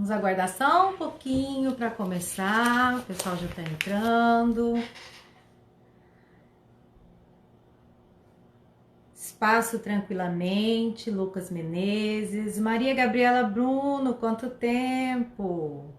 Vamos aguardar só um pouquinho para começar. O pessoal já está entrando. Espaço tranquilamente. Lucas Menezes. Maria Gabriela Bruno, quanto tempo?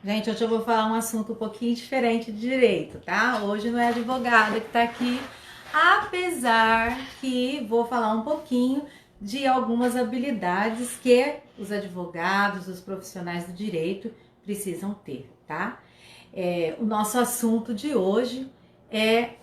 Gente, hoje eu vou falar um assunto um pouquinho diferente de direito, tá? Hoje não é advogada que tá aqui, apesar que vou falar um pouquinho de algumas habilidades que os advogados, os profissionais do direito precisam ter, tá? O nosso assunto de hoje é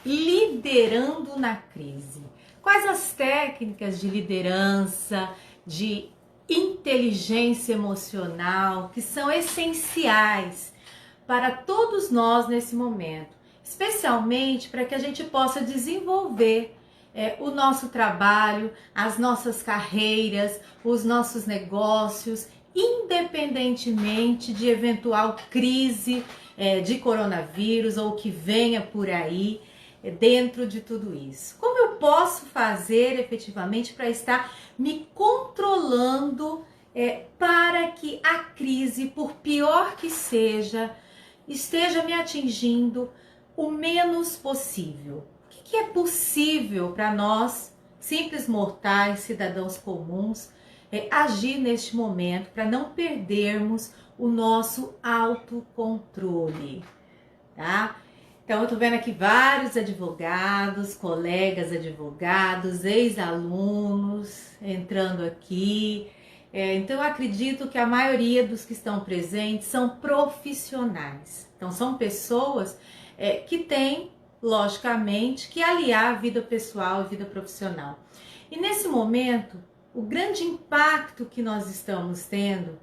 liderando na crise. Quais as técnicas de liderança, de inteligência emocional que são essenciais para todos nós nesse momento, especialmente para que a gente possa desenvolver o nosso trabalho, as nossas carreiras, os nossos negócios, independentemente de eventual crise de coronavírus ou que venha por aí dentro de tudo isso. Como eu posso fazer efetivamente para estar me controlando para que a crise, por pior que seja, esteja me atingindo o menos possível? O que é possível para nós, simples mortais, cidadãos comuns, agir neste momento para não perdermos o nosso autocontrole, tá? Então, eu tô vendo aqui vários advogados, colegas advogados, ex-alunos entrando aqui. Então, eu acredito que a maioria dos que estão presentes são profissionais. Então, são pessoas que têm, logicamente, que aliar a vida pessoal e vida profissional. E nesse momento, o grande impacto que nós estamos tendo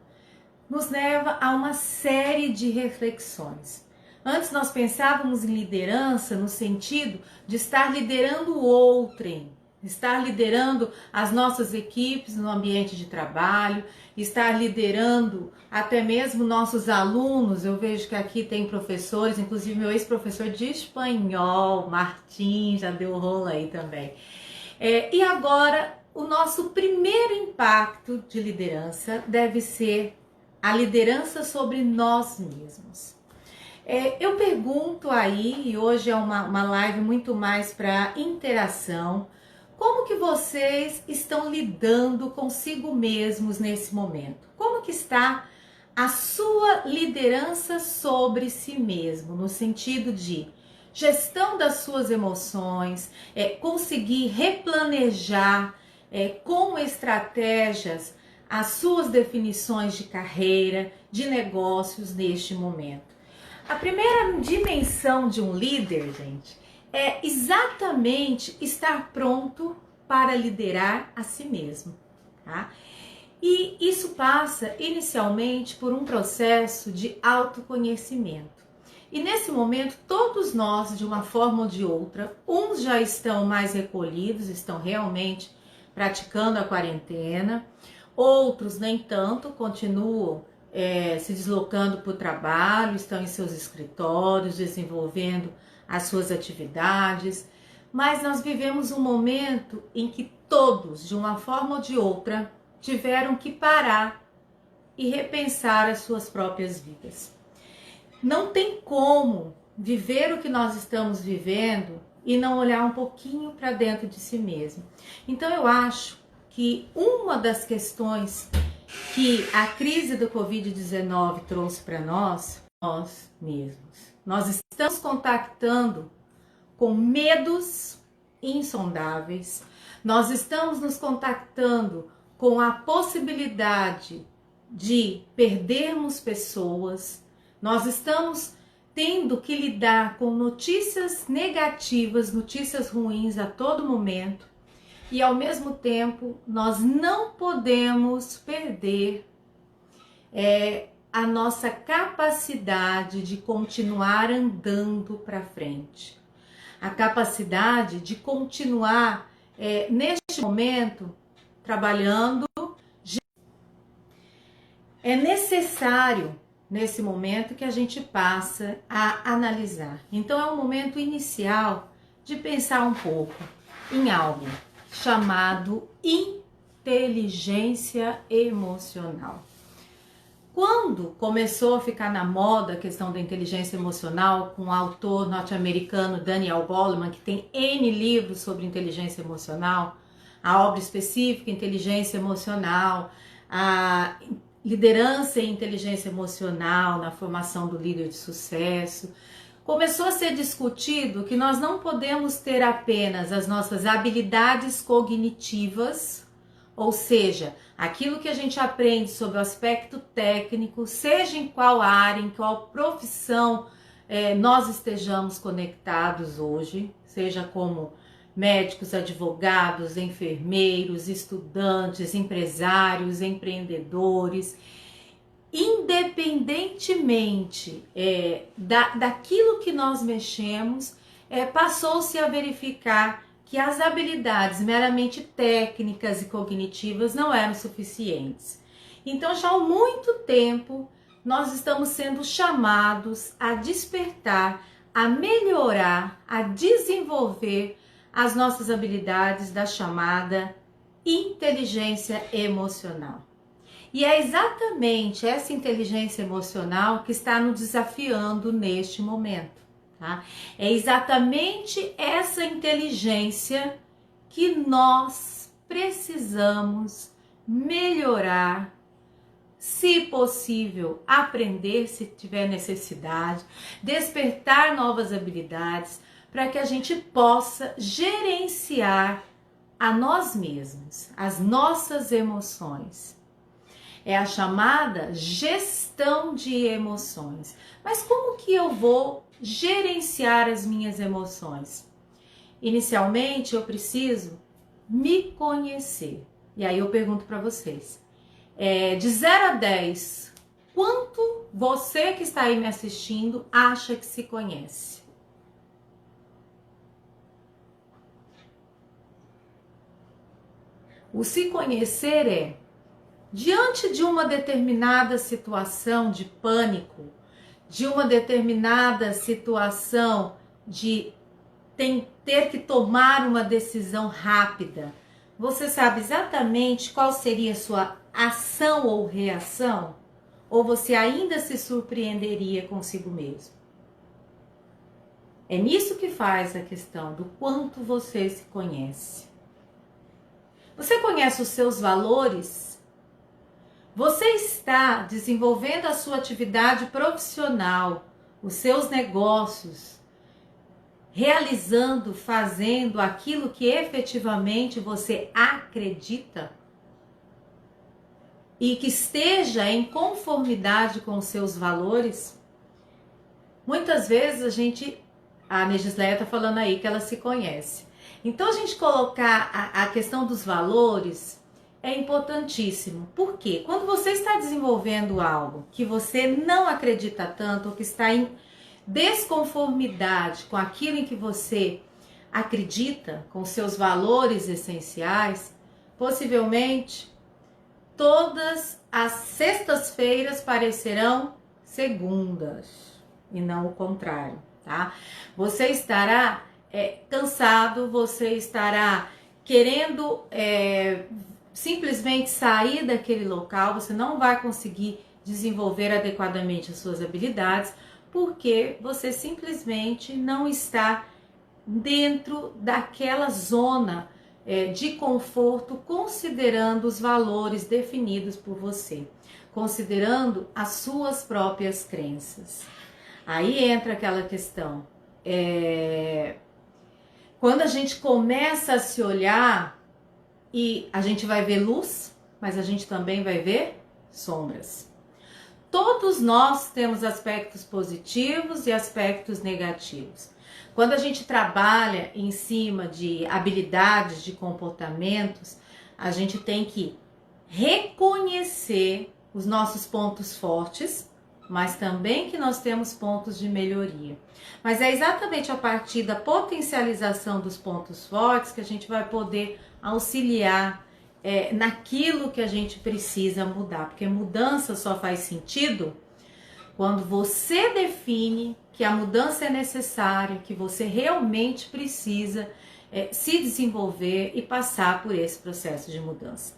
nos leva a uma série de reflexões. Antes nós pensávamos em liderança no sentido de estar liderando o outrem, estar liderando as nossas equipes no ambiente de trabalho, estar liderando até mesmo nossos alunos. Eu vejo que aqui tem professores, inclusive meu ex-professor de espanhol, Martim, já deu rolo aí também. E agora, o nosso primeiro impacto de liderança deve ser a liderança sobre nós mesmos. Eu pergunto aí, e hoje é uma live muito mais para interação, como que vocês estão lidando consigo mesmos nesse momento? Como que está a sua liderança sobre si mesmo, no sentido de gestão das suas emoções, conseguir replanejar com estratégias as suas definições de carreira, de negócios neste momento? A primeira dimensão de um líder, gente, é exatamente estar pronto para liderar a si mesmo, tá? E isso passa inicialmente por um processo de autoconhecimento. E nesse momento, todos nós, de uma forma ou de outra, uns já estão mais recolhidos, estão realmente praticando a quarentena, outros nem tanto, continuam se deslocando para o trabalho, estão em seus escritórios, desenvolvendo as suas atividades, mas nós vivemos um momento em que todos, de uma forma ou de outra, tiveram que parar e repensar as suas próprias vidas. Não tem como viver o que nós estamos vivendo e não olhar um pouquinho para dentro de si mesmo. Então eu acho que uma das questões que a crise do Covid-19 trouxe para nós mesmos. Nós estamos contactando com medos insondáveis, nós estamos nos contactando com a possibilidade de perdermos pessoas, nós estamos tendo que lidar com notícias negativas, notícias ruins a todo momento. E ao mesmo tempo, nós não podemos perder a nossa capacidade de continuar andando para frente. A capacidade de continuar, neste momento, trabalhando. é necessário nesse momento que a gente passa a analisar. Então é um momento inicial de pensar um pouco em algo chamado inteligência emocional. Quando começou a ficar na moda a questão da inteligência emocional, com o autor norte-americano Daniel Goleman, que tem N livros sobre inteligência emocional, a obra específica Inteligência Emocional, a liderança e inteligência emocional na formação do líder de sucesso, começou a ser discutido que nós não podemos ter apenas as nossas habilidades cognitivas, ou seja, aquilo que a gente aprende sobre o aspecto técnico, seja em qual área, em qual profissão nós estejamos conectados hoje, seja como médicos, advogados, enfermeiros, estudantes, empresários, empreendedores, independentemente daquilo que nós mexemos, passou-se a verificar que as habilidades meramente técnicas e cognitivas não eram suficientes. Então, já há muito tempo, nós estamos sendo chamados a despertar, a melhorar, a desenvolver as nossas habilidades da chamada inteligência emocional. E é exatamente essa inteligência emocional que está nos desafiando neste momento. Tá? É exatamente essa inteligência que nós precisamos melhorar, se possível, aprender se tiver necessidade, despertar novas habilidades para que a gente possa gerenciar a nós mesmos, as nossas emoções. É a chamada gestão de emoções. Mas como que eu vou gerenciar as minhas emoções? Inicialmente, eu preciso me conhecer. E aí eu pergunto para vocês, de 0 a 10, quanto você que está aí me assistindo acha que se conhece? O se conhecer é, diante de uma determinada situação de pânico, de uma determinada situação de ter que tomar uma decisão rápida, você sabe exatamente qual seria a sua ação ou reação? Ou você ainda se surpreenderia consigo mesmo? É nisso que faz a questão do quanto você se conhece. Você conhece os seus valores? Você está desenvolvendo a sua atividade profissional, os seus negócios, realizando, fazendo aquilo que efetivamente você acredita e que esteja em conformidade com os seus valores? Muitas vezes a Negisleia está falando aí que ela se conhece. Então a gente colocar a questão dos valores é importantíssimo. Por quê? Quando você está desenvolvendo algo que você não acredita tanto, ou que está em desconformidade com aquilo em que você acredita, com seus valores essenciais, possivelmente todas as sextas-feiras parecerão segundas e não o contrário, tá? Você estará cansado, você estará querendo simplesmente sair daquele local, você não vai conseguir desenvolver adequadamente as suas habilidades, porque você simplesmente não está dentro daquela zona de conforto, considerando os valores definidos por você, considerando as suas próprias crenças. Aí entra aquela questão, quando a gente começa a se olhar, e a gente vai ver luz, mas a gente também vai ver sombras. Todos nós temos aspectos positivos e aspectos negativos. Quando a gente trabalha em cima de habilidades, de comportamentos, a gente tem que reconhecer os nossos pontos fortes, mas também que nós temos pontos de melhoria. Mas é exatamente a partir da potencialização dos pontos fortes que a gente vai poder auxiliar naquilo que a gente precisa mudar, porque mudança só faz sentido quando você define que a mudança é necessária, que você realmente precisa se desenvolver e passar por esse processo de mudança.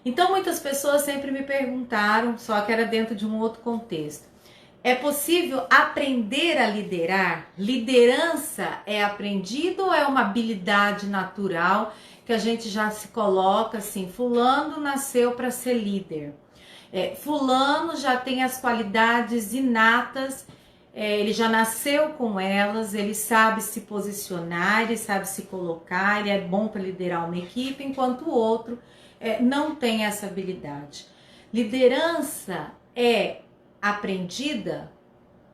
Então muitas pessoas sempre me perguntaram, só que era dentro de um outro contexto: é possível aprender a liderar? Liderança é aprendido ou é uma habilidade natural que a gente já se coloca assim, fulano nasceu para ser líder? Fulano já tem as qualidades inatas, ele já nasceu com elas, ele sabe se posicionar, ele sabe se colocar, ele é bom para liderar uma equipe, enquanto o outro não tem essa habilidade. Liderança é aprendida?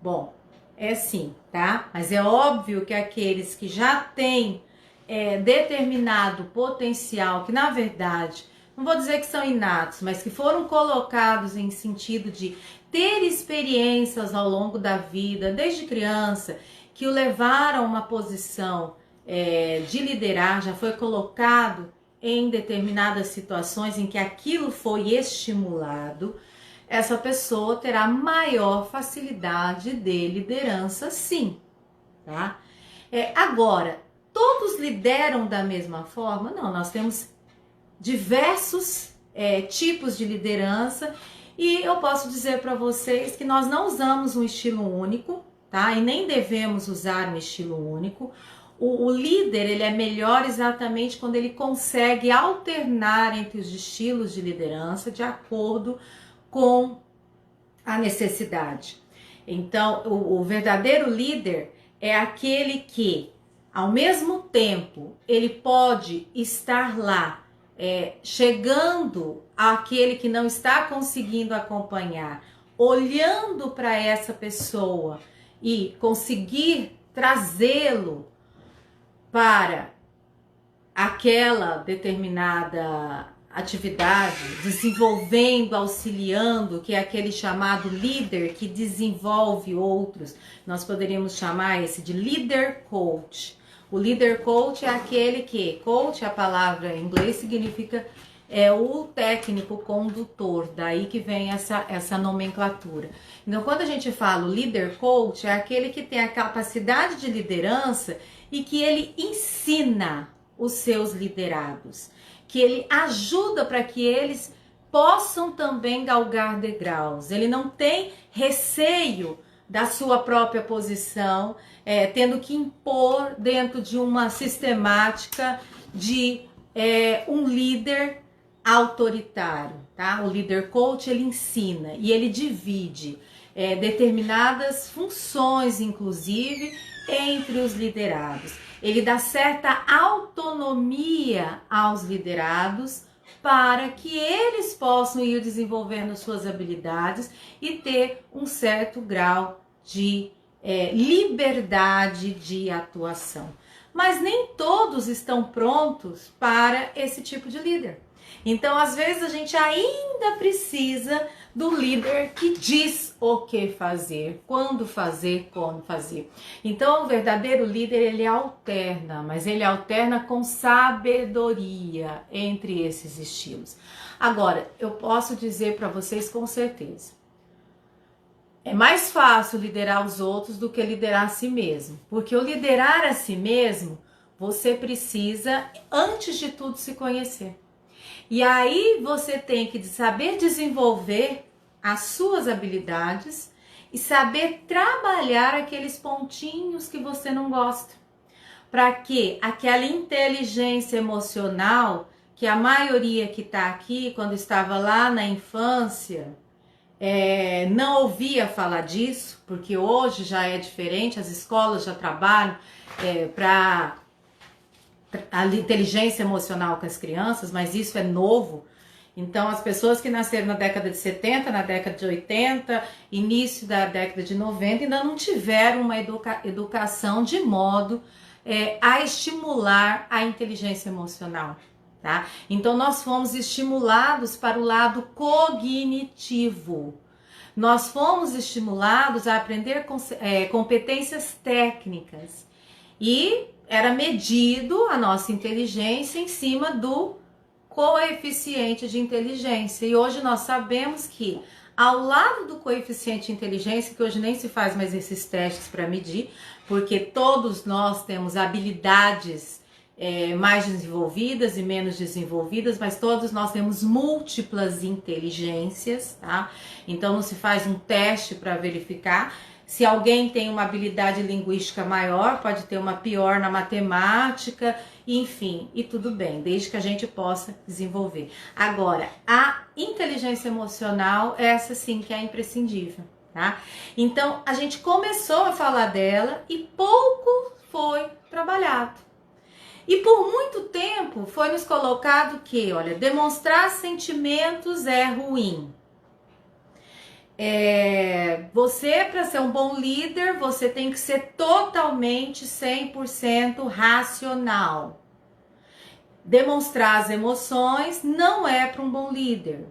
Bom, é sim, tá? Mas é óbvio que aqueles que já têm determinado potencial, que na verdade, não vou dizer que são inatos, mas que foram colocados em sentido de ter experiências ao longo da vida, desde criança, que o levaram a uma posição de liderar, já foi colocado em determinadas situações em que aquilo foi estimulado, essa pessoa terá maior facilidade de liderança, sim, tá? Agora, todos lideram da mesma forma? Não, nós temos diversos tipos de liderança e eu posso dizer para vocês que nós não usamos um estilo único, tá? E nem devemos usar um estilo único. O líder, ele é melhor exatamente quando ele consegue alternar entre os estilos de liderança de acordo com a necessidade. Então, o verdadeiro líder é aquele que, ao mesmo tempo, ele pode estar lá, chegando àquele que não está conseguindo acompanhar, olhando para essa pessoa e conseguir trazê-lo para aquela determinada atividade, desenvolvendo, auxiliando, que é aquele chamado líder que desenvolve outros. Nós poderíamos chamar esse de líder coach. O líder coach é aquele que, coach, a palavra em inglês significa o técnico condutor, daí que vem essa nomenclatura. Então, quando a gente fala o líder coach, é aquele que tem a capacidade de liderança e que ele ensina os seus liderados, que ele ajuda para que eles possam também galgar degraus. Ele não tem receio da sua própria posição, tendo que impor dentro de uma sistemática de um líder autoritário, tá? O líder coach, ele ensina e ele divide determinadas funções, inclusive, entre os liderados. Ele dá certa autonomia aos liderados para que eles possam ir desenvolvendo suas habilidades e ter um certo grau de liberdade de atuação. Mas nem todos estão prontos para esse tipo de líder. Então, às vezes, a gente ainda precisa do líder que diz o que fazer, quando fazer, como fazer. Então, o verdadeiro líder, ele alterna, mas ele alterna com sabedoria entre esses estilos. Agora, eu posso dizer para vocês com certeza, é mais fácil liderar os outros do que liderar a si mesmo. Porque o liderar a si mesmo, você precisa, antes de tudo, se conhecer. E aí você tem que saber desenvolver as suas habilidades e saber trabalhar aqueles pontinhos que você não gosta. Para que aquela inteligência emocional, que a maioria que está aqui, quando estava lá na infância, não ouvia falar disso, porque hoje já é diferente, as escolas já trabalham para a inteligência emocional com as crianças, mas isso é novo. Então, as pessoas que nasceram na década de 70, na década de 80, início da década de 90, ainda não tiveram uma educação de modo a estimular a inteligência emocional, tá? Então, nós fomos estimulados para o lado cognitivo. Nós fomos estimulados a aprender competências técnicas e era medido a nossa inteligência em cima do coeficiente de inteligência. E hoje nós sabemos que ao lado do coeficiente de inteligência, que hoje nem se faz mais esses testes para medir, porque todos nós temos habilidades mais desenvolvidas e menos desenvolvidas, mas todos nós temos múltiplas inteligências, tá? Então não se faz um teste para verificar. Se alguém tem uma habilidade linguística maior, pode ter uma pior na matemática, enfim, e tudo bem, desde que a gente possa desenvolver. Agora, a inteligência emocional, essa sim que é imprescindível, tá? Então, a gente começou a falar dela e pouco foi trabalhado. E por muito tempo foi nos colocado que, olha, demonstrar sentimentos é ruim. Você, para ser um bom líder, você tem que ser totalmente 100% racional. Demonstrar as emoções não é para um bom líder.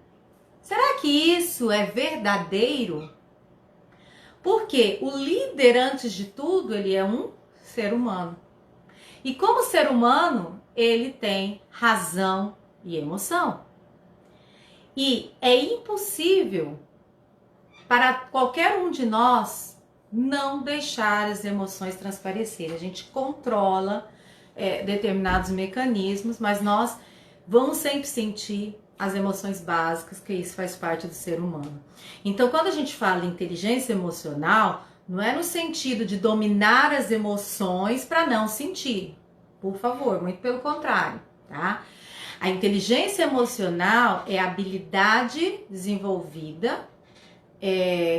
Será que isso é verdadeiro? Porque o líder, antes de tudo, ele é um ser humano. E como ser humano, ele tem razão e emoção. E é impossível para qualquer um de nós não deixar as emoções transparecer. A gente controla determinados mecanismos, mas nós vamos sempre sentir as emoções básicas, que isso faz parte do ser humano. Então, quando a gente fala em inteligência emocional, não é no sentido de dominar as emoções para não sentir. Por favor, muito pelo contrário, tá? A inteligência emocional é a habilidade desenvolvida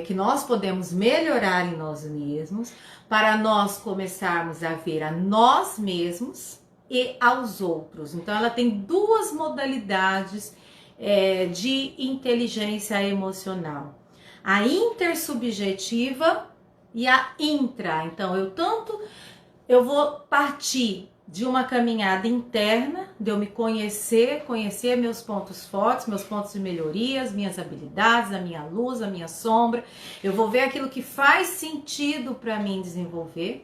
que nós podemos melhorar em nós mesmos para nós começarmos a ver a nós mesmos e aos outros. Então, ela tem duas modalidades de inteligência emocional: a intersubjetiva e a intra. Então, eu vou partir de uma caminhada interna, de eu me conhecer meus pontos fortes, meus pontos de melhorias, minhas habilidades, a minha luz, a minha sombra. Eu vou ver aquilo que faz sentido para mim desenvolver,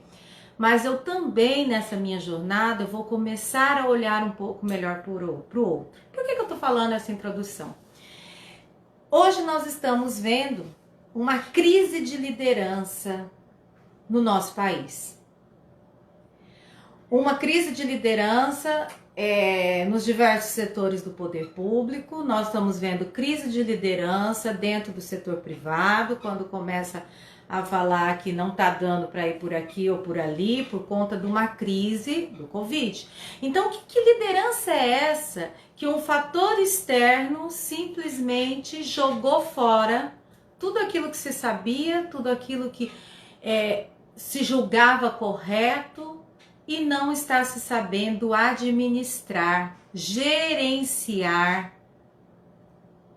mas eu também, nessa minha jornada, eu vou começar a olhar um pouco melhor para o outro. Por que eu tô falando essa introdução? Hoje nós estamos vendo uma crise de liderança no nosso país. Uma crise de liderança nos diversos setores do poder público. Nós estamos vendo crise de liderança dentro do setor privado, quando começa a falar que não está dando para ir por aqui ou por ali, por conta de uma crise do Covid. Então, que liderança é essa que um fator externo simplesmente jogou fora tudo aquilo que se sabia, tudo aquilo que se julgava correto, e não está se sabendo administrar, gerenciar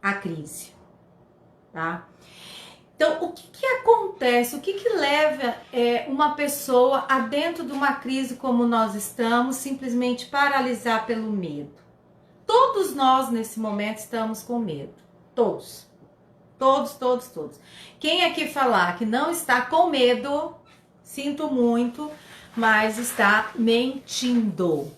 a crise, tá? Então, o que acontece? O que leva uma pessoa a, dentro de uma crise como nós estamos, simplesmente paralisar pelo medo? Todos nós, nesse momento, estamos com medo. Todos. Todos. Quem aqui falar que não está com medo, sinto muito, mas está mentindo,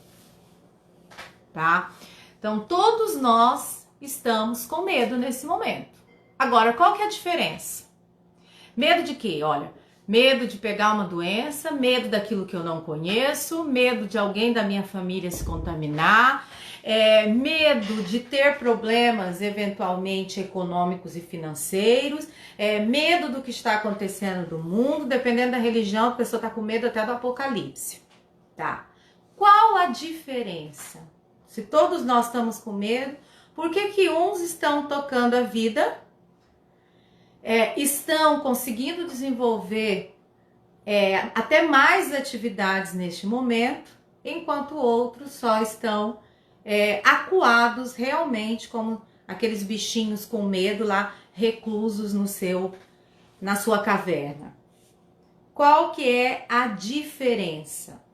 tá? Então, todos nós estamos com medo nesse momento. Agora, qual que é a diferença? Medo de quê? Olha, medo de pegar uma doença, medo daquilo que eu não conheço, medo de alguém da minha família se contaminar, medo de ter problemas eventualmente econômicos e financeiros, medo do que está acontecendo no mundo. Dependendo da religião, a pessoa está com medo até do apocalipse, tá? Qual a diferença? Se todos nós estamos com medo, por que uns estão tocando a vida, estão conseguindo desenvolver até mais atividades neste momento, enquanto outros só estão acuados realmente, como aqueles bichinhos com medo lá, reclusos na sua caverna? Qual que é a diferença?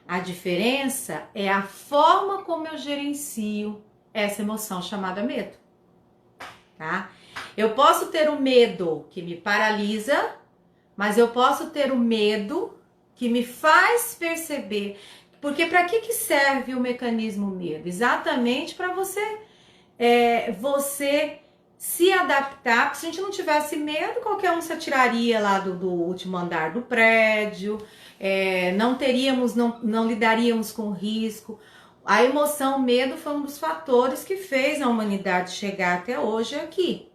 A diferença é a forma como eu gerencio essa emoção chamada medo, tá? Eu posso ter o medo que me paralisa, mas eu posso ter o medo que me faz perceber Porque para que serve o mecanismo medo? Exatamente para você, você se adaptar. Porque se a gente não tivesse medo, qualquer um se atiraria lá do último andar do prédio, não lidaríamos com risco. A emoção medo foi um dos fatores que fez a humanidade chegar até hoje aqui,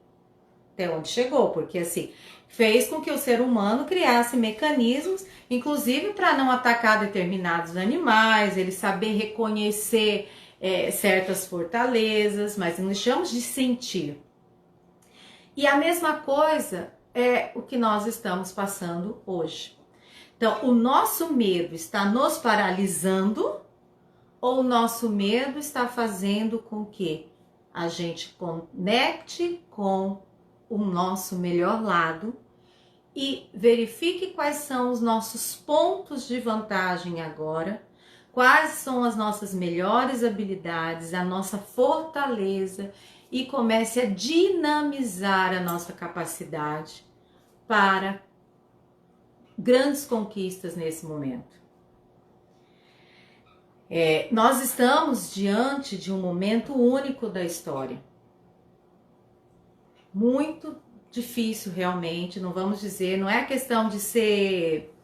até onde chegou, porque assim, fez com que o ser humano criasse mecanismos, inclusive para não atacar determinados animais, ele saber reconhecer certas fortalezas, mas nós chamamos de sentir. E a mesma coisa é o que nós estamos passando hoje. Então, o nosso medo está nos paralisando, ou o nosso medo está fazendo com que a gente conecte com o nosso melhor lado e verifique quais são os nossos pontos de vantagem agora, quais são as nossas melhores habilidades, a nossa fortaleza, e comece a dinamizar a nossa capacidade para grandes conquistas nesse momento. Nós estamos diante de um momento único da história. Muito difícil realmente, não vamos dizer, não é questão de ser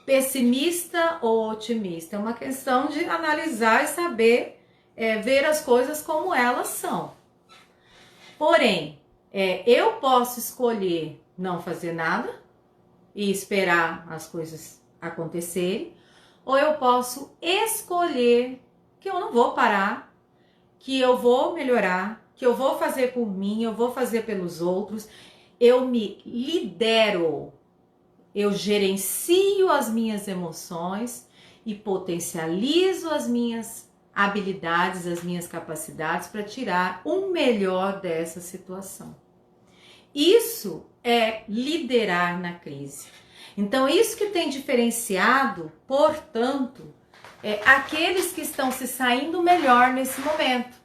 pessimista ou otimista, é uma questão de analisar e saber ver as coisas como elas são. Porém, eu posso escolher não fazer nada e esperar as coisas acontecerem, ou eu posso escolher que eu não vou parar, que eu vou melhorar, que eu vou fazer por mim, eu vou fazer pelos outros, eu me lidero, eu gerencio as minhas emoções e potencializo as minhas habilidades, as minhas capacidades para tirar o melhor dessa situação. Isso é liderar na crise. Então, isso que tem diferenciado, portanto, aqueles que estão se saindo melhor nesse momento.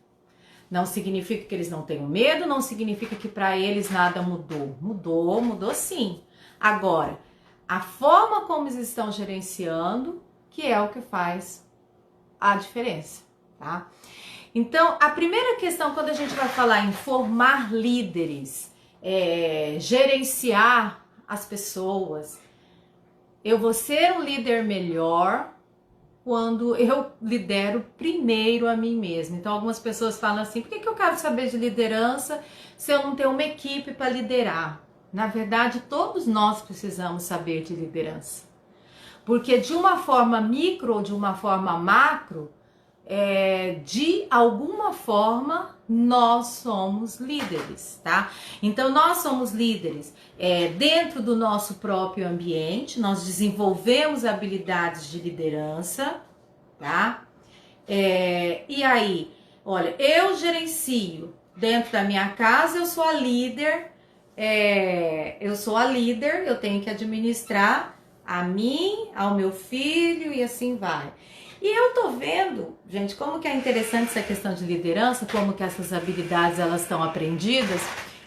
Não significa que eles não tenham medo, não significa que para eles nada mudou. Mudou sim. Agora, a forma como eles estão gerenciando, que é o que faz a diferença, tá? Então, a primeira questão, quando a gente vai falar em formar líderes, gerenciar as pessoas, eu vou ser um líder melhor quando eu lidero primeiro a mim mesma. Então, algumas pessoas falam assim, por que eu quero saber de liderança se eu não tenho uma equipe para liderar? Na verdade, todos nós precisamos saber de liderança. Porque de uma forma micro ou de uma forma macro, de alguma forma, nós somos líderes, tá? Então, nós somos líderes dentro do nosso próprio ambiente, nós desenvolvemos habilidades de liderança, tá? E aí, olha, eu gerencio dentro da minha casa, eu sou a líder, eu tenho que administrar a mim, ao meu filho e assim vai. E eu tô vendo, gente, como que é interessante essa questão de liderança, como que essas habilidades elas estão aprendidas.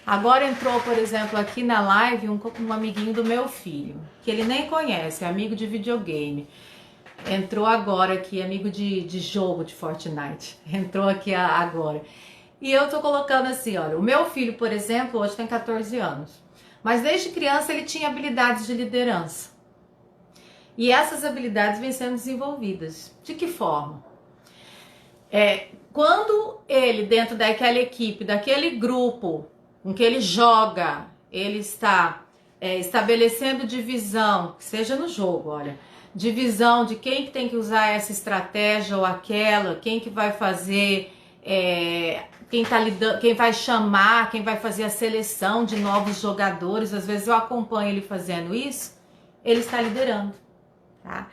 Agora entrou, por exemplo, aqui na live um amiguinho do meu filho, que ele nem conhece, é amigo de videogame. Entrou agora aqui, amigo de jogo de Fortnite. Entrou aqui agora. E eu tô colocando assim, olha, o meu filho, por exemplo, hoje tem 14 anos. Mas desde criança ele tinha habilidades de liderança. E essas habilidades vêm sendo desenvolvidas. De que forma? Quando ele, dentro daquela equipe, daquele grupo com que ele joga, ele está estabelecendo divisão, que seja no jogo, olha, divisão de quem que tem que usar essa estratégia ou aquela, quem que vai fazer, quem vai chamar, quem vai fazer a seleção de novos jogadores. Às vezes eu acompanho ele fazendo isso, ele está liderando. Tá?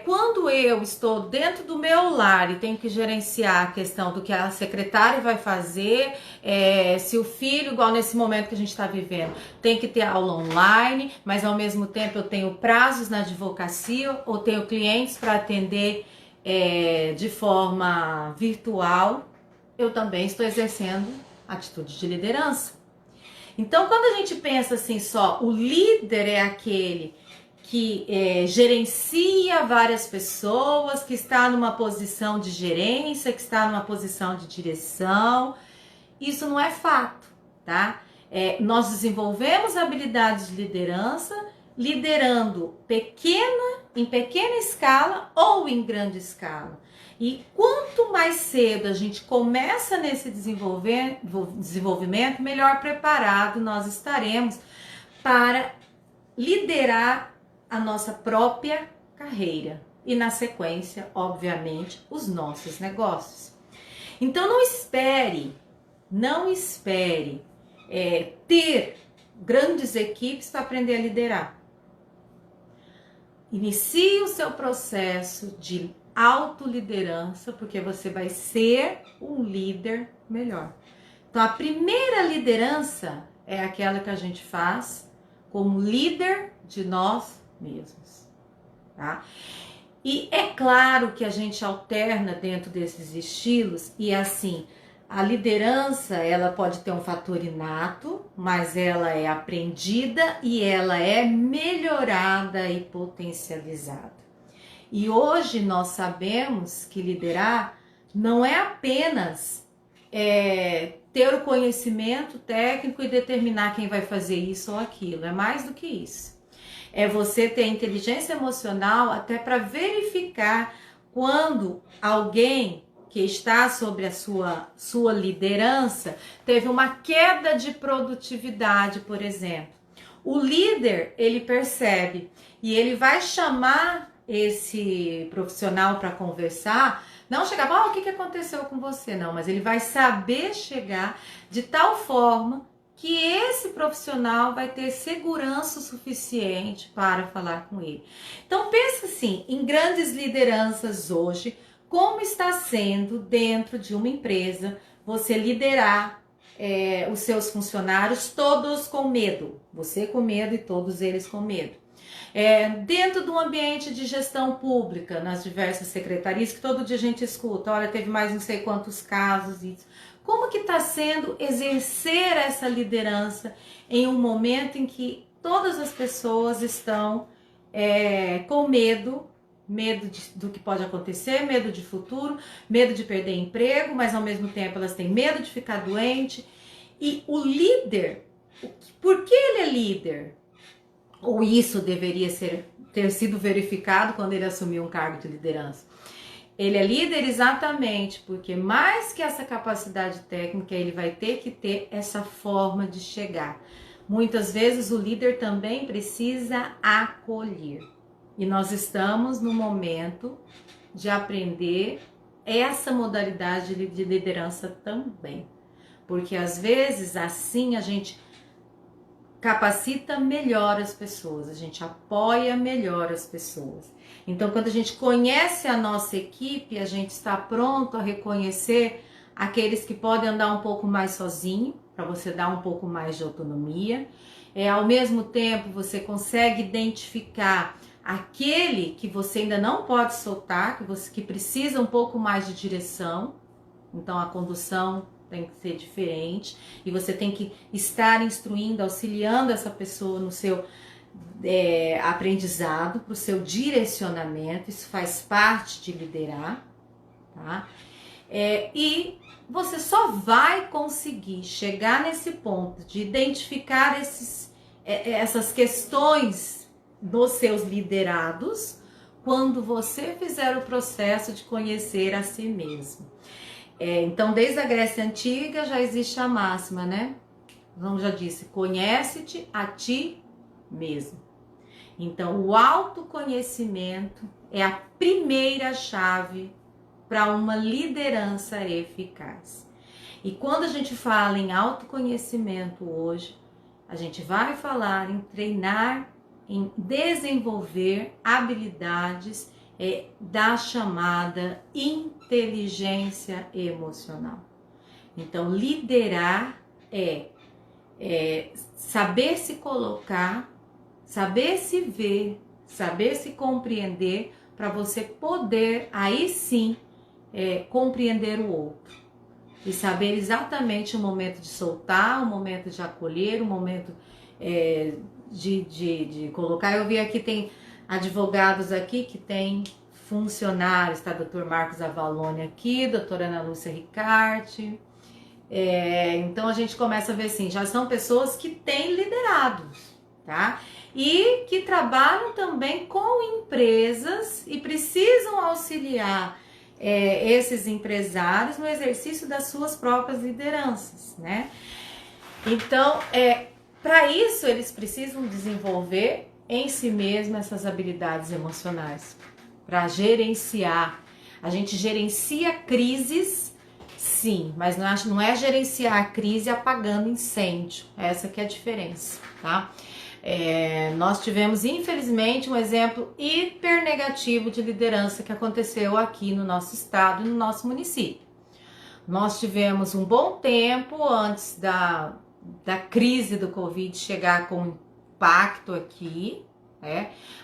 Quando eu estou dentro do meu lar e tenho que gerenciar a questão do que a secretária vai fazer, se o filho, igual nesse momento que a gente está vivendo, tem que ter aula online, mas ao mesmo tempo eu tenho prazos na advocacia ou tenho clientes para atender de forma virtual, eu também estou exercendo atitude de liderança. Então, quando a gente pensa assim só, o líder é aquele que gerencia várias pessoas, que está numa posição de gerência, que está numa posição de direção. Isso não é fato, tá? Nós desenvolvemos habilidades de liderança, liderando em pequena escala ou em grande escala. E quanto mais cedo a gente começa nesse desenvolvimento, melhor preparado nós estaremos para liderar a nossa própria carreira e, na sequência, obviamente, os nossos negócios. Então, não espere ter grandes equipes para aprender a liderar. Inicie o seu processo de autoliderança, porque você vai ser um líder melhor. Então, a primeira liderança é aquela que a gente faz como líder de nós mesmos, tá? E é claro que a gente alterna dentro desses estilos e assim, a liderança, ela pode ter um fator inato, mas ela é aprendida e ela é melhorada e potencializada. E hoje nós sabemos que liderar não é apenas ter o conhecimento técnico e determinar quem vai fazer isso ou aquilo. É mais do que isso. É você ter inteligência emocional até para verificar quando alguém que está sobre a sua liderança teve uma queda de produtividade, por exemplo. O líder, ele percebe e ele vai chamar esse profissional para conversar. Não chegar, o que aconteceu com você? Não, mas ele vai saber chegar de tal forma que esse profissional vai ter segurança suficiente para falar com ele. Então, pensa assim, em grandes lideranças hoje, como está sendo dentro de uma empresa você liderar os seus funcionários todos com medo. Você com medo e todos eles com medo. Dentro do ambiente de gestão pública, nas diversas secretarias, que todo dia a gente escuta, olha, teve mais não sei quantos casos, isso. Como que está sendo exercer essa liderança em um momento em que todas as pessoas estão com medo do que pode acontecer, medo de futuro, medo de perder emprego, mas ao mesmo tempo elas têm medo de ficar doente. E o líder, por que ele é líder? Ou isso deveria ter sido verificado quando ele assumiu um cargo de liderança. Ele é líder exatamente porque mais que essa capacidade técnica, ele vai ter que ter essa forma de chegar. Muitas vezes o líder também precisa acolher. E nós estamos no momento de aprender essa modalidade de liderança também. Porque às vezes assim a gente capacita melhor as pessoas, a gente apoia melhor as pessoas. Então, quando a gente conhece a nossa equipe, a gente está pronto a reconhecer aqueles que podem andar um pouco mais sozinho, para você dar um pouco mais de autonomia. Ao mesmo tempo, você consegue identificar aquele que você ainda não pode soltar, que precisa um pouco mais de direção. Então, a condução tem que ser diferente e você tem que estar instruindo, auxiliando essa pessoa no seu aprendizado, para o seu direcionamento. Isso faz parte de liderar, tá? E você só vai conseguir chegar nesse ponto de identificar essas questões dos seus liderados quando você fizer o processo de conhecer a si mesmo. Então, desde a Grécia Antiga já existe a máxima, né? Como já disse, conhece-te a ti mesmo. Então, o autoconhecimento é a primeira chave para uma liderança eficaz. E quando a gente fala em autoconhecimento hoje, a gente vai falar em treinar, em desenvolver habilidades da chamada inteligência emocional. Então, liderar é saber se colocar, saber se ver, saber se compreender, para você poder, aí sim, compreender o outro. E saber exatamente o momento de soltar, o momento de acolher, o momento de colocar. Eu vi aqui, tem advogados aqui que tem funcionários, tá? Dr. Marcos Avalone aqui, doutora Ana Lúcia Ricarte. Então a gente começa a ver assim, já são pessoas que têm liderados, tá? E que trabalham também com empresas e precisam auxiliar esses empresários no exercício das suas próprias lideranças, né? Então, para isso eles precisam desenvolver em si mesmos essas habilidades emocionais, para gerenciar. A gente gerencia crises, sim, mas não é gerenciar a crise apagando incêndio. Essa que é a diferença, tá? Nós tivemos, infelizmente, um exemplo hiper negativo de liderança que aconteceu aqui no nosso estado e no nosso município. Nós tivemos um bom tempo antes da crise do Covid chegar com impacto aqui,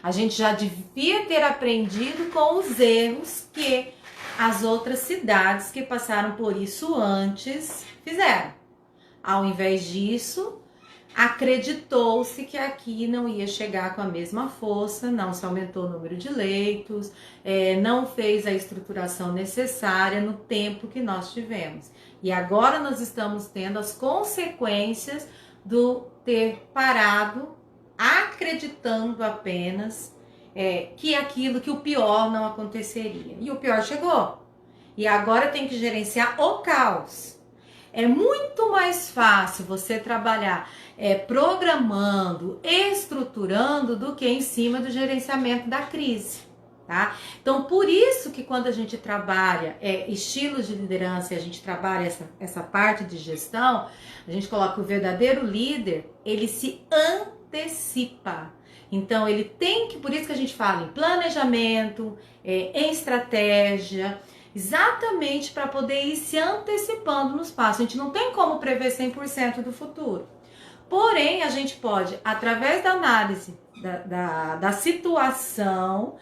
a gente já devia ter aprendido com os erros que as outras cidades que passaram por isso antes fizeram. Ao invés disso, acreditou-se que aqui não ia chegar com a mesma força, não se aumentou o número de leitos, não fez a estruturação necessária no tempo que nós tivemos. E agora nós estamos tendo as consequências do ter parado, acreditando apenas que o pior não aconteceria. E o pior chegou. E agora tem que gerenciar o caos. É muito mais fácil você trabalhar programando, estruturando, do que em cima do gerenciamento da crise, tá? Então, por isso que quando a gente trabalha estilos de liderança e a gente trabalha essa parte de gestão, a gente coloca o verdadeiro líder, ele se antecipa. Então, ele tem que, por isso que a gente fala em planejamento, em estratégia, exatamente para poder ir se antecipando nos passos. A gente não tem como prever 100% do futuro. Porém, a gente pode, através da análise da situação,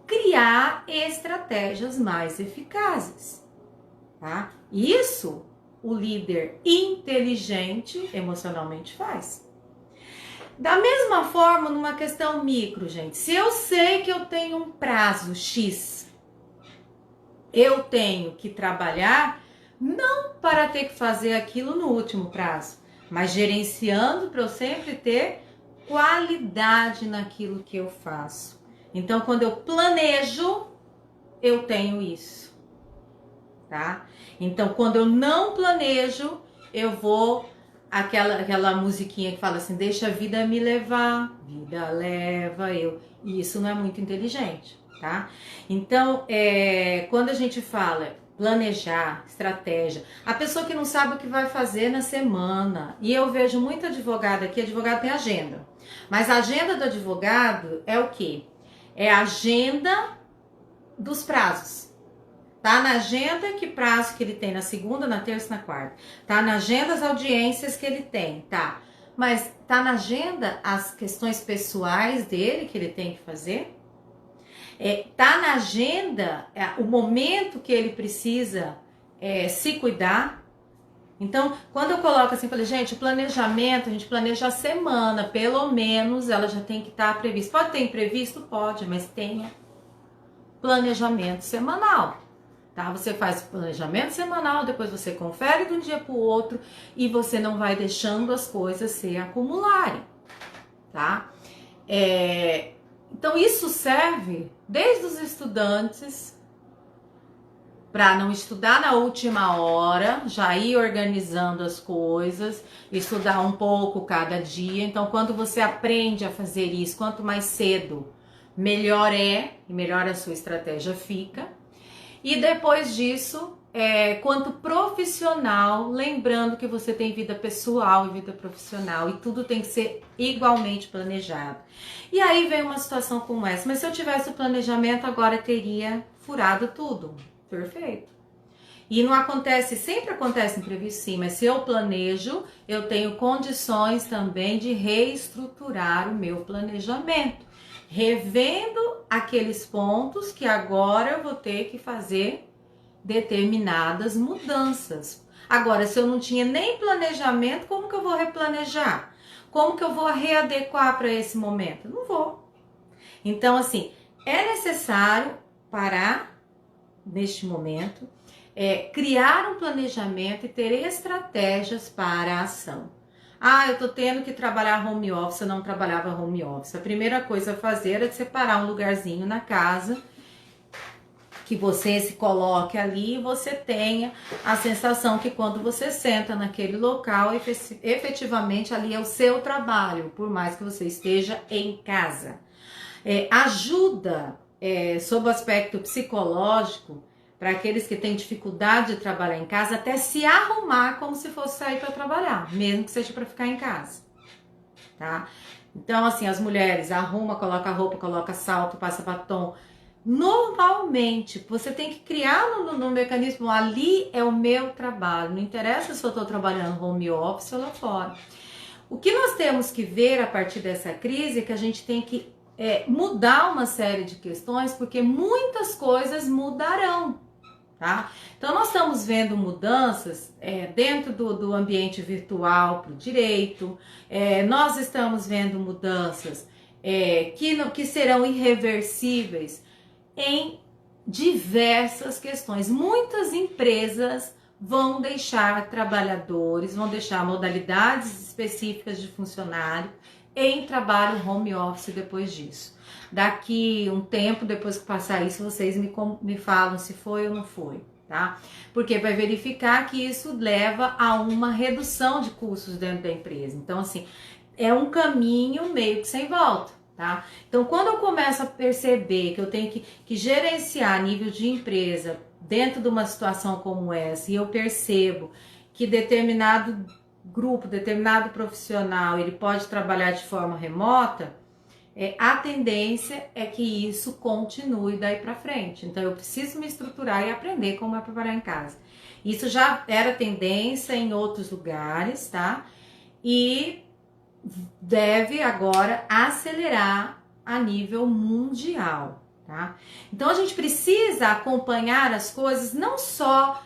criar estratégias mais eficazes, tá? Isso o líder inteligente emocionalmente faz. Da mesma forma, numa questão micro, gente, se eu sei que eu tenho um prazo X, eu tenho que trabalhar não para ter que fazer aquilo no último prazo, mas gerenciando para eu sempre ter qualidade naquilo que eu faço. Então, quando eu planejo, eu tenho isso, tá? Então, quando eu não planejo, eu vou aquela musiquinha que fala assim, deixa a vida me levar, vida leva eu. E isso não é muito inteligente, tá? Então, quando a gente fala planejar, estratégia, a pessoa que não sabe o que vai fazer na semana, e eu vejo muito advogado aqui, advogado tem agenda, mas a agenda do advogado é o quê? É a agenda dos prazos. Tá na agenda que prazo que ele tem na segunda, na terça, na quarta. Tá na agenda as audiências que ele tem, tá? Mas tá na agenda as questões pessoais dele que ele tem que fazer? Tá na agenda o momento que ele precisa se cuidar? Então, quando eu coloco assim, falei, gente, o planejamento, a gente planeja a semana, pelo menos ela já tem que estar prevista. Pode ter imprevisto? Pode, mas tenha planejamento semanal. Tá? Você faz o planejamento semanal, depois você confere de um dia para o outro e você não vai deixando as coisas se acumularem, tá? Então isso serve desde os estudantes para não estudar na última hora, já ir organizando as coisas, estudar um pouco cada dia. Então quando você aprende a fazer isso, quanto mais cedo, melhor e melhor a sua estratégia fica. E depois disso, quanto profissional, lembrando que você tem vida pessoal e vida profissional e tudo tem que ser igualmente planejado. E aí vem uma situação como essa, mas se eu tivesse o planejamento agora teria furado tudo. Perfeito. E não acontece, sempre acontece imprevisto sim, mas se eu planejo, eu tenho condições também de reestruturar o meu planejamento, revendo aqueles pontos que agora eu vou ter que fazer determinadas mudanças. Agora, se eu não tinha nem planejamento, como que eu vou replanejar? Como que eu vou readequar para esse momento? Não vou. Então, assim, é necessário parar neste momento, criar um planejamento e ter estratégias para a ação. Ah, eu tô tendo que trabalhar home office, eu não trabalhava home office. A primeira coisa a fazer é separar um lugarzinho na casa que você se coloque ali e você tenha a sensação que quando você senta naquele local, efetivamente ali é o seu trabalho, por mais que você esteja em casa. Ajuda sob o aspecto psicológico para aqueles que têm dificuldade de trabalhar em casa, até se arrumar como se fosse sair para trabalhar, mesmo que seja para ficar em casa, tá? Então, assim, as mulheres arruma, coloca roupa, coloca salto, passa batom. Normalmente, você tem que criar no mecanismo, ali é o meu trabalho, não interessa se eu estou trabalhando home office ou lá fora. O que nós temos que ver a partir dessa crise é que a gente tem que mudar uma série de questões, porque muitas coisas mudarão, tá? Então, nós estamos vendo mudanças dentro do ambiente virtual para o direito, nós estamos vendo mudanças que serão irreversíveis em diversas questões. Muitas empresas vão deixar trabalhadores, vão deixar modalidades específicas de funcionário em trabalho home office depois disso. Daqui um tempo, depois que passar isso, vocês me falam se foi ou não foi, tá? Porque vai verificar que isso leva a uma redução de custos dentro da empresa. Então, assim, é um caminho meio que sem volta, tá? Então, quando eu começo a perceber que eu tenho que gerenciar nível de empresa dentro de uma situação como essa, e eu percebo que determinado grupo, determinado profissional, ele pode trabalhar de forma remota, a tendência é que isso continue daí para frente. Então, eu preciso me estruturar e aprender como é trabalhar em casa. Isso já era tendência em outros lugares, tá? E deve agora acelerar a nível mundial, tá? Então, a gente precisa acompanhar as coisas, não só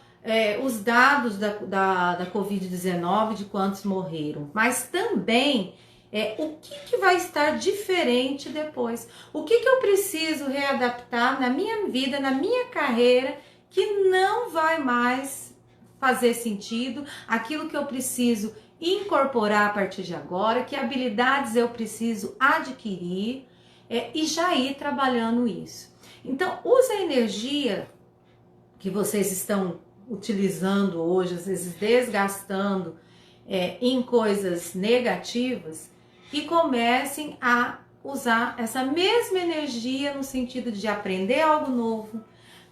os dados da Covid-19, de quantos morreram, mas também o que vai estar diferente depois. O que eu preciso readaptar na minha vida, na minha carreira, que não vai mais fazer sentido, aquilo que eu preciso incorporar a partir de agora, que habilidades eu preciso adquirir e já ir trabalhando isso. Então, use a energia que vocês estão utilizando hoje, às vezes desgastando em coisas negativas, e comecem a usar essa mesma energia no sentido de aprender algo novo,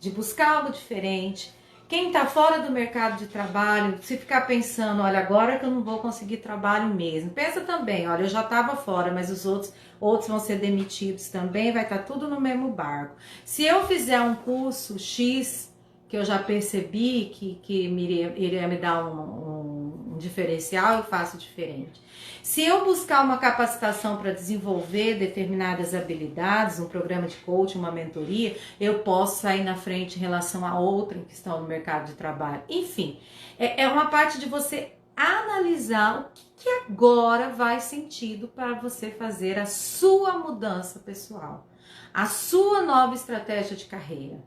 de buscar algo diferente. Quem está fora do mercado de trabalho, se ficar pensando, olha, agora que eu não vou conseguir trabalho mesmo, pensa também, olha, eu já estava fora, mas os outros vão ser demitidos também, vai estar tudo no mesmo barco. Se eu fizer um curso X, que eu já percebi que iria me dar um diferencial, eu faço diferente. Se eu buscar uma capacitação para desenvolver determinadas habilidades, um programa de coaching, uma mentoria, eu posso sair na frente em relação a outra que estão no mercado de trabalho. Enfim, é uma parte de você analisar o que agora faz sentido para você fazer a sua mudança pessoal, a sua nova estratégia de carreira,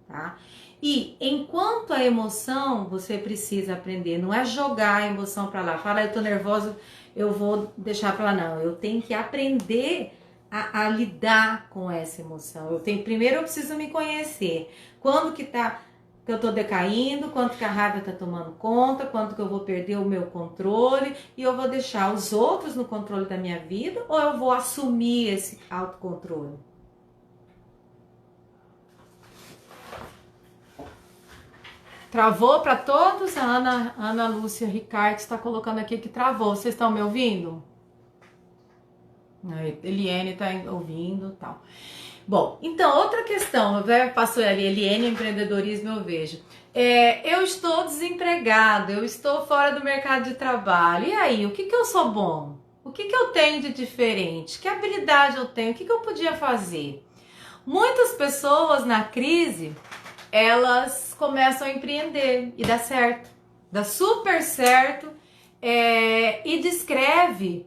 tá? E enquanto a emoção, você precisa aprender, não é jogar a emoção para lá, fala, eu tô nervosa, eu vou deixar para lá, não, eu tenho que aprender a lidar com essa emoção. Primeiro eu preciso me conhecer, quando que eu tô decaindo, quanto que a raiva tá tomando conta, quanto que eu vou perder o meu controle e eu vou deixar os outros no controle da minha vida, ou eu vou assumir esse autocontrole? Travou para todos? A Ana Lúcia Ricardo está colocando aqui que travou. Vocês estão me ouvindo? A Eliane está ouvindo e tal. Bom, então, outra questão. Passou ali, Eliane, empreendedorismo, eu vejo. Eu estou desempregado, eu estou fora do mercado de trabalho. E aí, o que eu sou bom? O que eu tenho de diferente? Que habilidade eu tenho? O que eu podia fazer? Muitas pessoas na crise, elas começam a empreender e dá certo, dá super certo, e descreve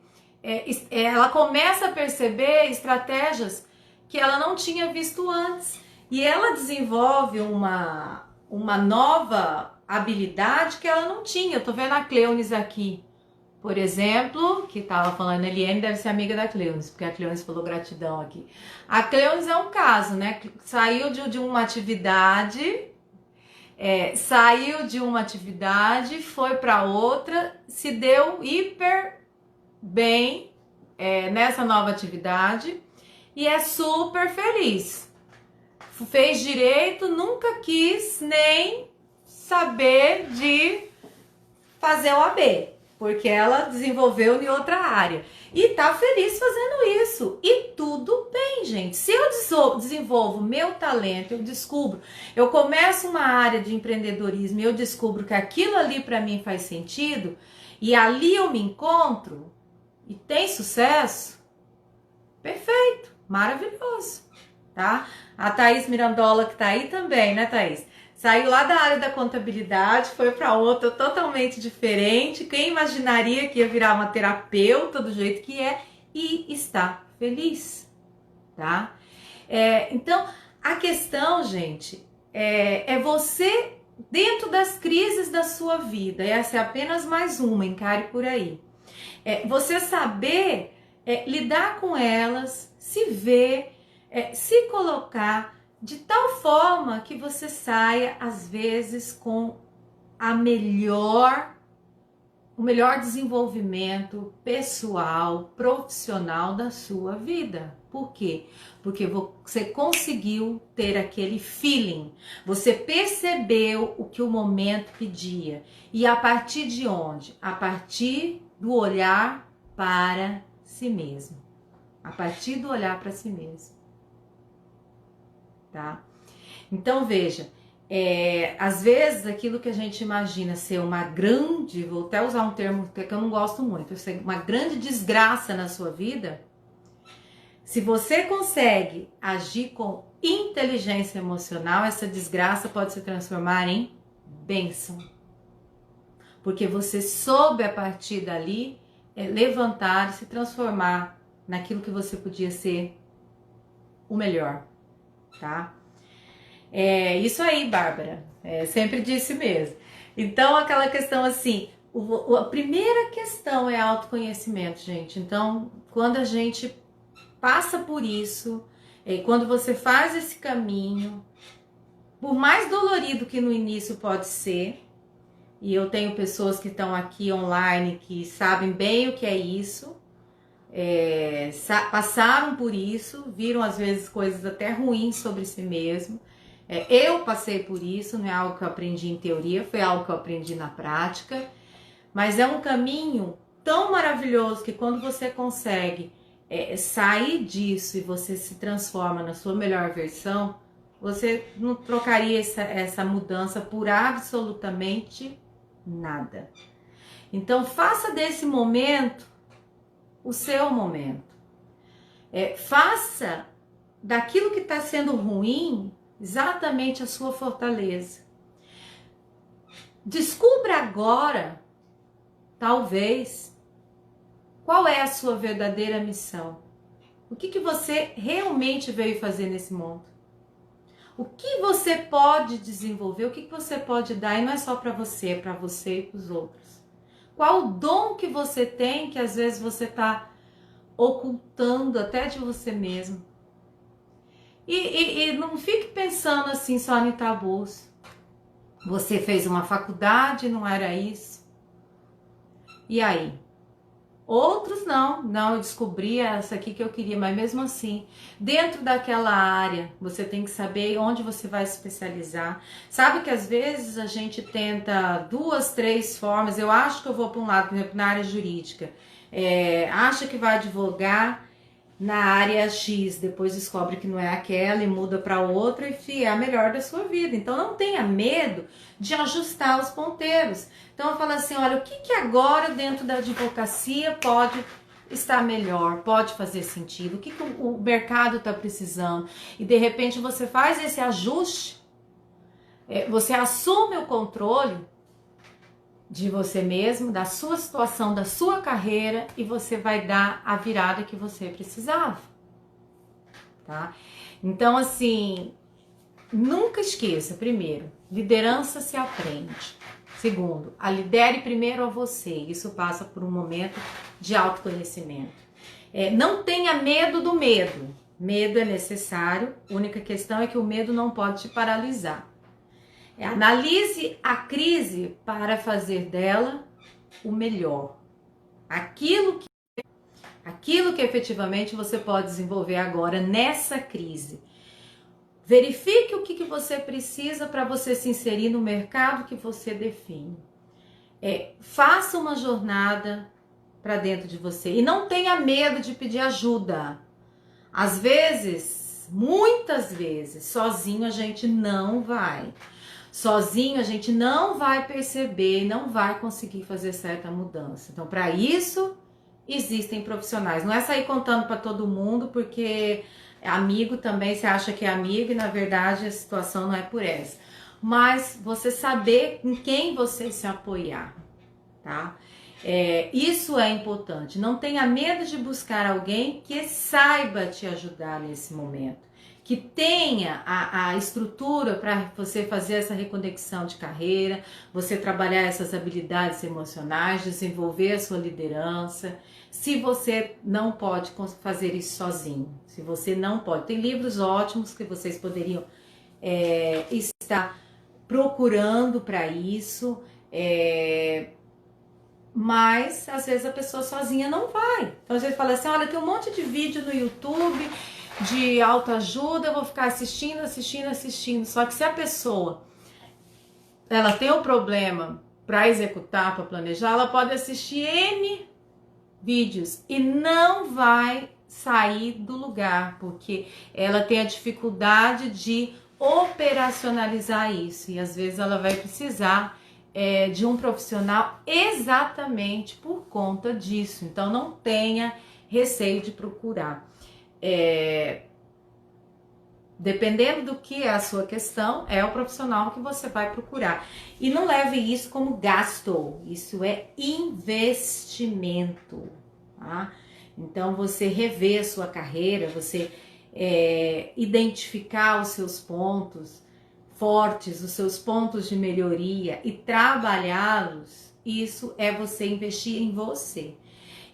ela começa a perceber estratégias que ela não tinha visto antes. E ela desenvolve uma nova habilidade que ela não tinha. Eu tô vendo a Cleunis aqui, por exemplo, que tava falando, a Eliane deve ser amiga da Cleunis, porque a Cleunis falou gratidão aqui. A Cleunis é um caso, né? Saiu de uma atividade, foi para outra, se deu hiper bem nessa nova atividade e é super feliz. Fez direito, nunca quis nem saber de fazer o AB, porque ela desenvolveu em outra área e tá feliz fazendo isso. E tudo bem, gente. Se eu desenvolvo meu talento, eu começo uma área de empreendedorismo e eu descubro que aquilo ali para mim faz sentido e ali eu me encontro e tem sucesso, perfeito, maravilhoso, tá? A Thaís Mirandola, que tá aí também, né, Thaís? Saiu lá da área da contabilidade, foi para outra totalmente diferente. Quem imaginaria que ia virar uma terapeuta do jeito que é e está feliz, tá? Então, a questão, gente, é você dentro das crises da sua vida. Essa é apenas mais uma, encare por aí. Você saber lidar com elas, se ver, se colocar de tal forma que você saia, às vezes, com o melhor desenvolvimento pessoal, profissional da sua vida. Por quê? Porque você conseguiu ter aquele feeling, você percebeu o que o momento pedia. E a partir de onde? A partir do olhar para si mesmo. A partir do olhar para si mesmo. Tá? Então veja, às vezes aquilo que a gente imagina ser uma grande, vou até usar um termo que eu não gosto muito, uma grande desgraça na sua vida, se você consegue agir com inteligência emocional, essa desgraça pode se transformar em bênção. Porque você soube a partir dali levantar e se transformar naquilo que você podia ser o melhor. Tá? Isso aí, Bárbara. Sempre disse mesmo. Então, aquela questão assim, a primeira questão é autoconhecimento, gente. Então, quando a gente passa por isso, quando você faz esse caminho, por mais dolorido que no início pode ser, e eu tenho pessoas que estão aqui online que sabem bem o que é isso, passaram por isso, viram às vezes coisas até ruins sobre si mesmo. Eu passei por isso, não é algo que eu aprendi em teoria, foi algo que eu aprendi na prática, mas é um caminho tão maravilhoso que quando você consegue sair disso e você se transforma na sua melhor versão, você não trocaria essa mudança por absolutamente nada. Então faça desse momento o seu momento. Faça daquilo que está sendo ruim exatamente a sua fortaleza. Descubra agora, talvez, qual é a sua verdadeira missão. O que você realmente veio fazer nesse mundo. O que você pode desenvolver, o que você pode dar, e não é só para você, é para você e para os outros. Qual o dom que você tem que às vezes você está ocultando até de você mesmo. E não fique pensando assim só em tabus. Você fez uma faculdade, não era isso? E aí? Outros não, eu descobri essa aqui que eu queria, mas mesmo assim, dentro daquela área, você tem que saber onde você vai se especializar. Sabe que às vezes a gente tenta 2, 3 formas, eu acho que eu vou para um lado, por exemplo, na área jurídica, acha que vai advogar na área X, depois descobre que não é aquela e muda para outra e é a melhor da sua vida. Então não tenha medo de ajustar os ponteiros. Então eu falo assim, olha, o que agora dentro da advocacia pode estar melhor, pode fazer sentido, o que o mercado está precisando. E de repente você faz esse ajuste, você assume o controle de você mesmo, da sua situação, da sua carreira, e você vai dar a virada que você precisava, tá? Então, assim, nunca esqueça, primeiro, liderança se aprende. Segundo, lidere primeiro a você. Isso passa por um momento de autoconhecimento. Não tenha medo do medo. Medo é necessário. A única questão é que o medo não pode te paralisar. Analise a crise para fazer dela o melhor. Aquilo que efetivamente você pode desenvolver agora nessa crise. Verifique o que você precisa para você se inserir no mercado que você define. Faça uma jornada para dentro de você e não tenha medo de pedir ajuda. Às vezes, muitas vezes, sozinho a gente não vai. Sozinho a gente não vai perceber, não vai conseguir fazer certa mudança. Então, para isso, existem profissionais. Não é sair contando para todo mundo, porque amigo também, você acha que é amigo e na verdade a situação não é por essa. Mas você saber em quem você se apoiar, tá? Isso é importante. Não tenha medo de buscar alguém que saiba te ajudar nesse momento, que tenha a estrutura para você fazer essa reconexão de carreira, você trabalhar essas habilidades emocionais, desenvolver a sua liderança. Se você não pode fazer isso sozinho, se você não pode, tem livros ótimos que vocês poderiam estar procurando para isso, mas às vezes a pessoa sozinha não vai. Então a gente fala assim, olha, tem um monte de vídeo no YouTube de autoajuda, eu vou ficar assistindo. Só que se a pessoa ela tem um problema para executar, para planejar, ela pode assistir N vídeos e não vai sair do lugar, porque ela tem a dificuldade de operacionalizar isso. E às vezes ela vai precisar de um profissional exatamente por conta disso. Então não tenha receio de procurar. Dependendo do que é a sua questão, é o profissional que você vai procurar. E não leve isso como gasto, isso é investimento, tá? Então você rever a sua carreira, você identificar os seus pontos fortes, os seus pontos de melhoria e trabalhá-los, isso é você investir em você.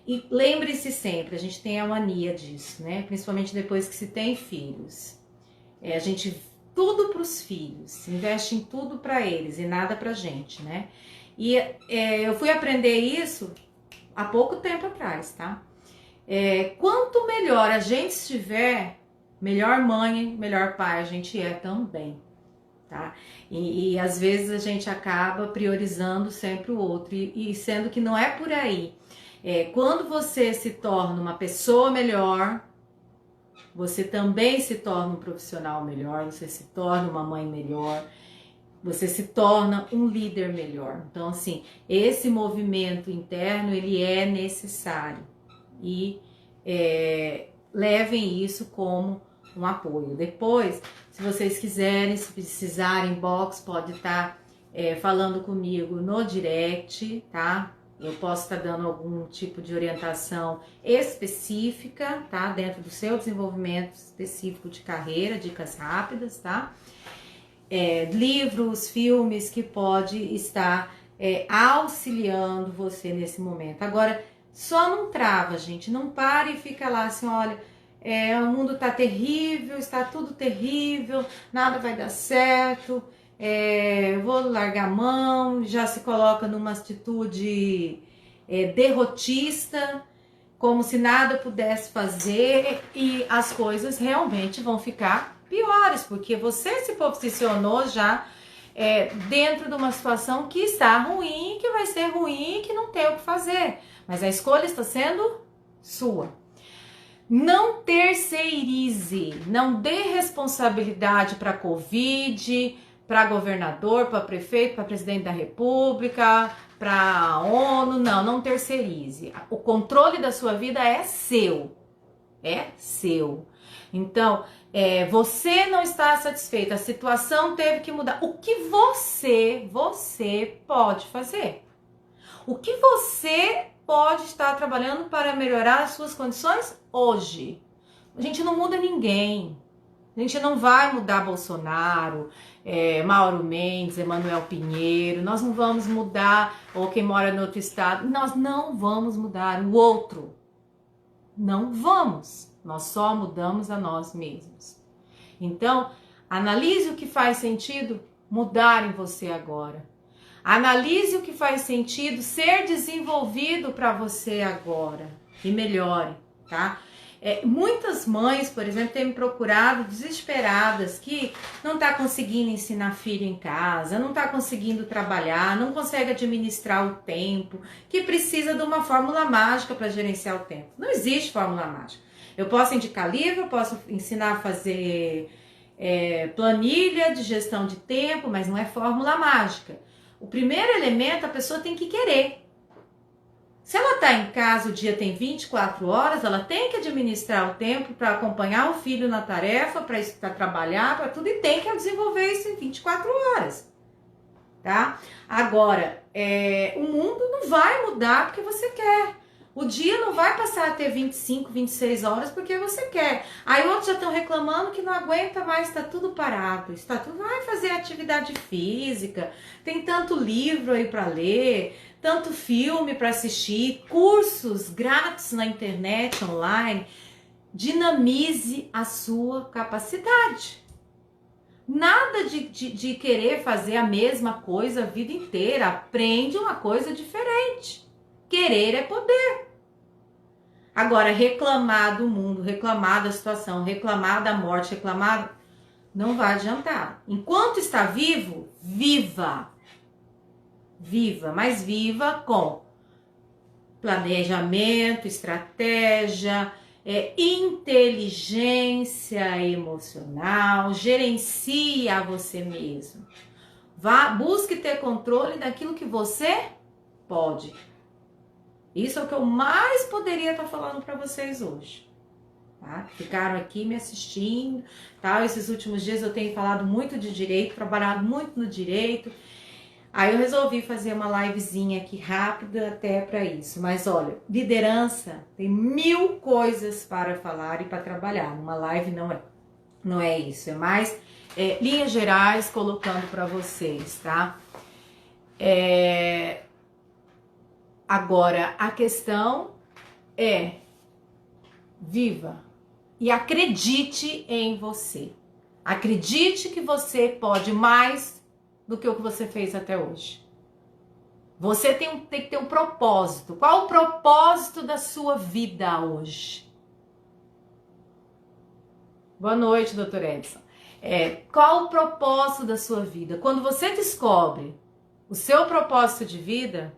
E lembre-se sempre, a gente tem a mania disso, né? Principalmente depois que se tem filhos. A gente, tudo para os filhos, investe em tudo para eles e nada pra gente, né? E eu fui aprender isso há pouco tempo atrás, tá? Quanto melhor a gente estiver, melhor mãe, melhor pai a gente é também, tá? E às vezes a gente acaba priorizando sempre o outro, e sendo que não é por aí. Quando você se torna uma pessoa melhor, você também se torna um profissional melhor, você se torna uma mãe melhor, você se torna um líder melhor. Então, assim, esse movimento interno, ele é necessário. E levem isso como um apoio. Depois, se vocês quiserem, se precisarem, inbox, pode estar falando comigo no direct, tá? Eu posso estar dando algum tipo de orientação específica, tá? Dentro do seu desenvolvimento específico de carreira, dicas rápidas, tá? Livros, filmes que pode estar auxiliando você nesse momento. Agora, só não trava, gente. Não pare e fica lá assim, olha, o mundo tá terrível, está tudo terrível, nada vai dar certo. Vou largar a mão, já se coloca numa atitude derrotista, como se nada pudesse fazer, e as coisas realmente vão ficar piores, porque você se posicionou já dentro de uma situação que está ruim, que vai ser ruim, que não tem o que fazer, mas a escolha está sendo sua. Não terceirize, não dê responsabilidade para Covid, para governador, para prefeito, para presidente da república, para a ONU, não terceirize. O controle da sua vida é seu, Então, você não está satisfeito, a situação teve que mudar. O que você pode fazer? O que você pode estar trabalhando para melhorar as suas condições hoje? A gente não muda ninguém. A gente não vai mudar Bolsonaro, Mauro Mendes, Emanuel Pinheiro. Nós não vamos mudar, ou quem mora em outro estado. Nós não vamos mudar o outro. Não vamos. Nós só mudamos a nós mesmos. Então, analise o que faz sentido mudar em você agora. Analise o que faz sentido ser desenvolvido para você agora e melhore, tá? Muitas mães, por exemplo, têm me procurado desesperadas que não está conseguindo ensinar filho em casa, não está conseguindo trabalhar, não consegue administrar o tempo, que precisa de uma fórmula mágica para gerenciar o tempo. Não existe fórmula mágica. Eu posso indicar livro, eu posso ensinar a fazer planilha de gestão de tempo, mas não é fórmula mágica. O primeiro elemento, a pessoa tem que querer. Se ela está em casa, o dia tem 24 horas, ela tem que administrar o tempo para acompanhar o filho na tarefa, para trabalhar, para tudo, e tem que desenvolver isso em 24 horas. Tá? Agora, o mundo não vai mudar porque você quer. O dia não vai passar a ter 25, 26 horas porque você quer. Aí outros já estão reclamando que não aguenta mais, está tudo parado. Está tudo, vai fazer atividade física, tem tanto livro aí para ler, tanto filme para assistir, cursos grátis na internet, online. Dinamize a sua capacidade. Nada de querer fazer a mesma coisa a vida inteira. Aprende uma coisa diferente. Querer é poder. Agora, reclamar do mundo, reclamar da situação, reclamar da morte, reclamar, não vai adiantar. Enquanto está vivo, viva. Viva, mas viva com planejamento, estratégia, inteligência emocional, gerencia você mesmo. Busque ter controle daquilo que você pode. Isso é o que eu mais poderia estar falando para vocês hoje. Tá? Ficaram aqui me assistindo, tá? Esses últimos dias eu tenho falado muito de direito, trabalhado muito no direito. Aí eu resolvi fazer uma livezinha aqui rápida até para isso. Mas olha, liderança tem 1000 coisas para falar e para trabalhar. Uma live não é isso. É mais linhas gerais colocando para vocês, tá? Agora, a questão é viva e acredite em você. Acredite que você pode mais do que o que você fez até hoje. Você tem que ter um propósito. Qual o propósito da sua vida hoje? Boa noite, doutor Edson. Qual o propósito da sua vida? Quando você descobre o seu propósito de vida,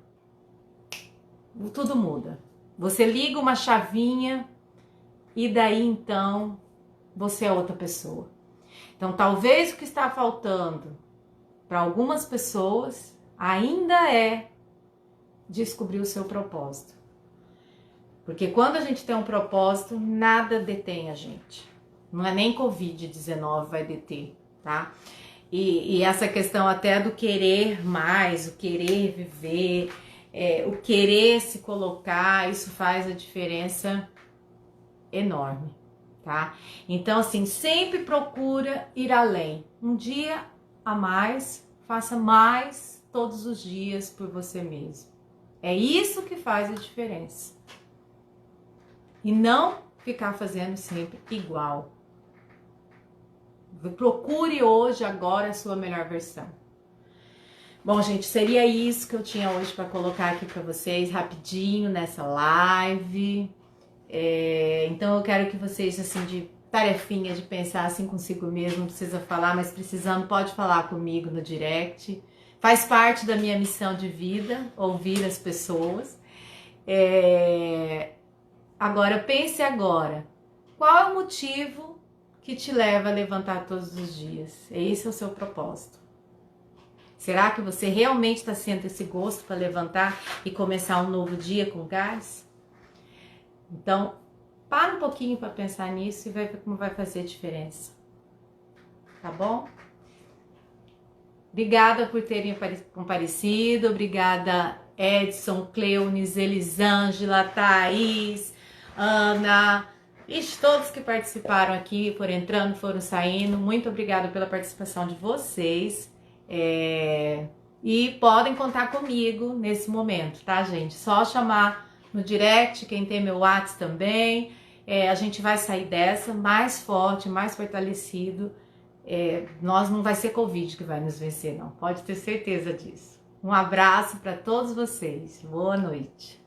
tudo muda. Você liga uma chavinha e daí então você é outra pessoa. Então talvez o que está faltando para algumas pessoas ainda é descobrir o seu propósito. Porque quando a gente tem um propósito, nada detém a gente. Não é nem Covid-19 vai deter, tá? E essa questão até do querer mais, o querer viver, o querer se colocar, isso faz a diferença enorme, tá? Então, assim, sempre procura ir além. Um dia a mais, faça mais todos os dias por você mesmo. É isso que faz a diferença. E não ficar fazendo sempre igual. Procure hoje, agora, a sua melhor versão. Bom, gente, seria isso que eu tinha hoje para colocar aqui para vocês, rapidinho, nessa live. Então, eu quero que vocês, assim, de tarefinha, de pensar assim consigo mesmo, não precisa falar, mas precisando, pode falar comigo no direct. Faz parte da minha missão de vida, ouvir as pessoas. Agora, pense agora. Qual é o motivo que te leva a levantar todos os dias? Esse é o seu propósito. Será que você realmente está sentindo esse gosto para levantar e começar um novo dia com gás? Então, para um pouquinho para pensar nisso e vai ver como vai fazer diferença. Tá bom? Obrigada por terem comparecido, obrigada Edson, Cleunis, Elisângela, Thaís, Ana, e todos que participaram aqui, foram entrando, foram saindo. Muito obrigada pela participação de vocês. E podem contar comigo nesse momento, tá, gente? Só chamar no direct, quem tem meu WhatsApp também. A gente vai sair dessa mais forte, mais fortalecido. Nós não vai ser Covid que vai nos vencer, não. Pode ter certeza disso. Um abraço para todos vocês. Boa noite.